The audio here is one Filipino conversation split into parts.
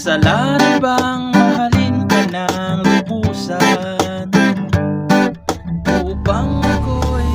Kasalanan bang mahalin ka ng lubusan upang ako'y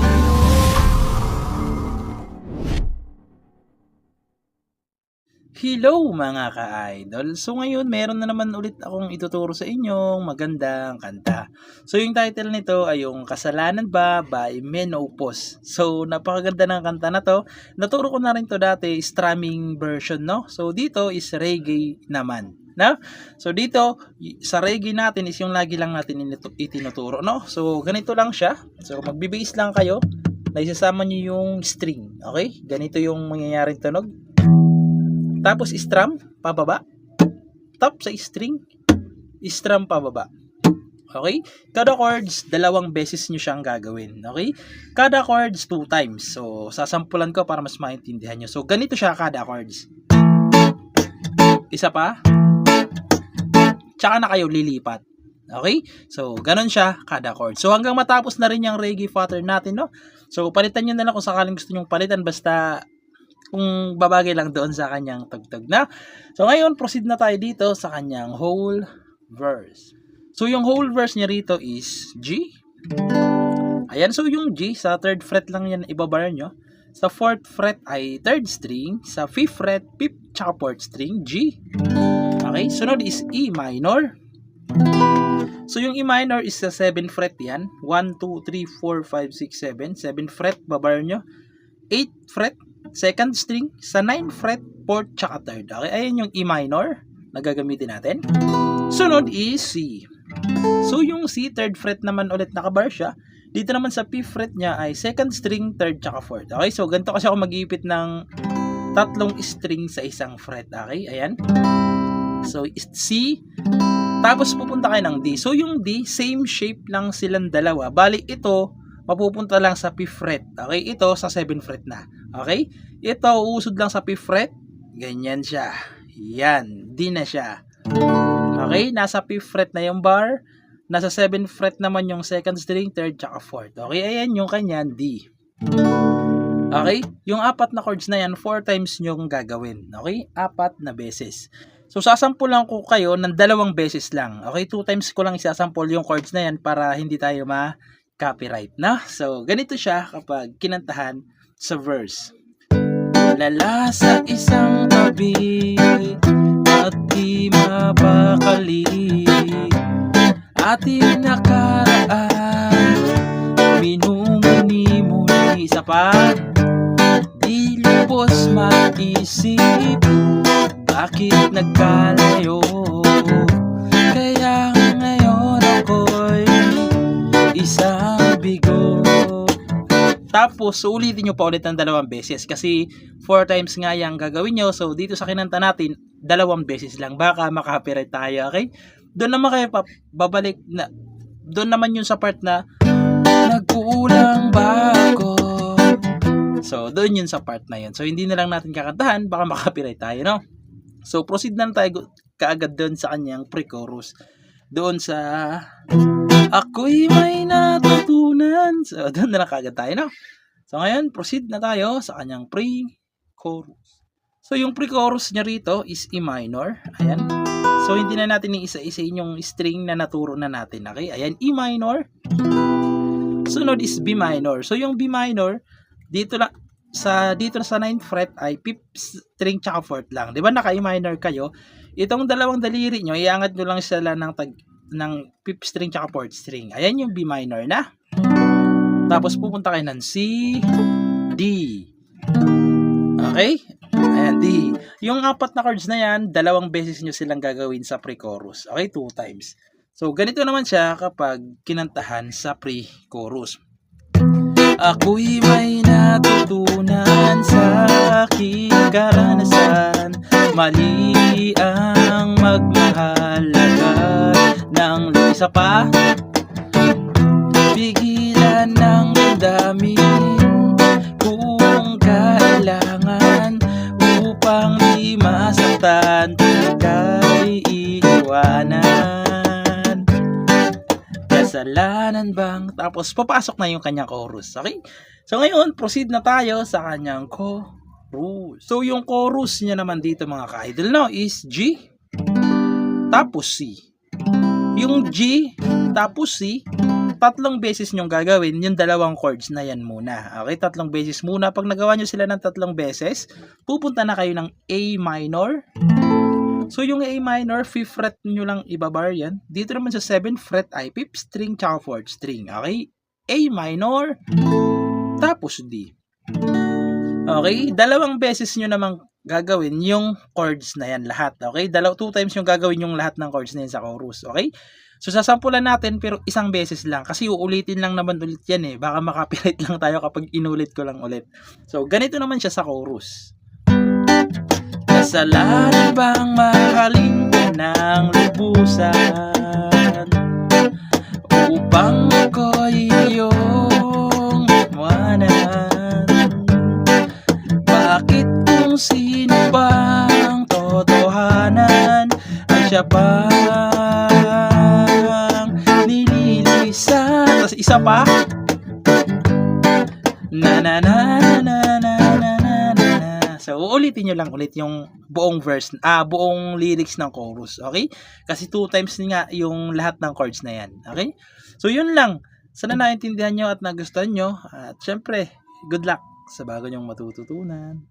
Hello mga ka-idol! So ngayon meron na naman ulit akong ituturo sa inyong magandang kanta. So yung title nito ay yung Kasalanan Ba by Menopause. So napakaganda ng kanta na to. Naturo ko na rin to dati, strumming version, no? So dito is reggae naman, no? So dito sa reggae natin is yung lagi lang natin itinuturo, no? So ganito lang siya. So magbe-bass lang kayo na isasama nyo yung string, okay? Ganito yung mangyayaring tunog. Tapos strum pababa, top sa string, strum pababa. Okay? Kada chords, dalawang beses nyo siyang gagawin. Okay? Kada chords, 2 times. So, sasampulan ko para mas maintindihan nyo. So, ganito siya kada chords. Isa pa. Tsaka na kayo lilipat. Okay? So, ganun siya kada chord. So, hanggang matapos na rin yung reggae pattern natin, no? So, palitan nyo na lang kung sakaling gusto nyong palitan. Basta kung babagay lang doon sa kanyang tugtog na. So ngayon, proceed na tayo dito sa kanyang whole verse. So yung whole verse niya rito is G. Ayan, so yung G, sa 3rd fret lang yan ibabar nyo. Sa 4th fret ay 3rd string. Sa 5th fret, 5th tsaka 4th string, G. Okay, sunod is E minor. So yung E minor is sa 7th fret yan. 1, 2, 3, 4, 5, 6, 7. 7th fret, babar nyo. 8th fret, 2nd string, sa 9th fret, 4th, tsaka 3rd. Okay, ayan yung E minor na gagamitin natin. Sunod is C. So yung C, 3rd fret naman ulit nakabar siya. Dito naman sa 5th fret niya ay 2nd string, 3rd, tsaka 4th. Okay, so ganito kasi ako mag-iipit ng 3 string sa isang fret. Okay, ayan. So C, tapos pupunta kayo ng D. So yung D, same shape lang silang dalawa. Bali ito, mapupunta lang sa 5th fret. Okay, ito sa 7th fret na. Okay, ito uusod lang sa 5th fret. Ganyan siya. Yan, D na siya. Okay, nasa 5th fret na yung bar. Nasa 7th fret naman yung 2nd string, 3rd, tsaka 4th. Okay, ayan yung kanyan D. Okay, yung 4 na chords na yan, 4 times nyong gagawin. Okay, 4 na beses. So, sasampulan ko kayo ng 2 beses lang. Okay, 2 times ko lang isasampol yung chords na yan para hindi tayo ma-copyright, na? So, ganito siya kapag kinantahan sa verse. Lala sa isang tabi at di mapakali, ating nakaraan minumuni-muni. Isa pa, di lubos maisip bakit nagkalayo, kaya ngayon ako'y isang bigo. Tapos, ulitin nyo pa ulit ng 2 beses kasi 4 times nga yung gagawin nyo. So, dito sa kinanta natin, 2 beses lang. Baka makapiright tayo, okay? Doon naman kayo babalik na, doon naman yun sa part na nagkulang ba ako. So, doon yun sa part na yun. So, hindi na lang natin kakantahan, baka makapiright tayo, no? So, proceed na tayo kaagad doon sa kanyang pre-chorus. Doon sa ako'y may natutunan. So, doon na lang kaagad tayo, no? So, ngayon, proceed na tayo sa kanyang pre-chorus. So, yung pre-chorus niya rito is E minor. Ayan. So, hindi na natin iisa-isain yung string na naturo na natin. Okay? Ayan, E minor. Sunod is B minor. So, yung B minor, dito na sa 9th fret ay 5th string tsaka 4th lang. 'Di ba naka-E minor kayo? Itong dalawang daliri nyo, iangat nyo lang sila ng 5th string tsaka 4th string. Ayan yung B minor na. Tapos pupunta kayo ng C, D. Okay? Ayan, D. Yung 4 na chords na yan, 2 beses nyo silang gagawin sa pre-chorus. Okay? 2 times. So, ganito naman siya kapag kinantahan sa pre-chorus. Ako'y may natutunan sa aking karanasan, mali ang magmahal agad ng isa pa, pigilan ng damdamin kung kailangan upang di masaktan, kay iiwanan. Kasalanan bang? Tapos papasok na yung kanyang chorus. Okay? So ngayon, proceed na tayo sa kanyang chorus. So yung chorus niya naman dito mga ka-idol, no, is G. tapos C. Yung G, tapos C, tatlong beses nyong gagawin yung dalawang chords na yan muna. Okay, tatlong beses muna. Pag nagawa nyo sila ng tatlong beses, pupunta na kayo ng A minor. So yung A minor, 5th fret nyo lang ibabar yan. Dito naman sa 7th fret ay 5th string tsaka 4th string. Okay, A minor, tapos D. Okay, dalawang beses nyo namang gagawin yung chords na yan lahat. Okay, 2 times yung gagawin yung lahat ng chords na yan sa chorus. Okay, so sasampulan natin pero isang beses lang kasi uulitin lang naman ulit yan eh. Baka makapiright lang tayo kapag inulit ko lang ulit. So ganito naman siya sa chorus. Kasalanan bang mahalin ka ng lubusan upang ako'y iyong iwanan? Bakit kung sino bang totohanan ay siya bang nililisan? Tapos isa pa, na na na na na na na na na. So uulitin nyo lang ulit yung buong verse, buong lyrics ng chorus. Okay, kasi 2 times nga yung lahat ng chords na yan. Okay, so yun lang. Sana naintindihan nyo at nagustuhan nyo. At syempre, good luck sa bago nyong matututunan.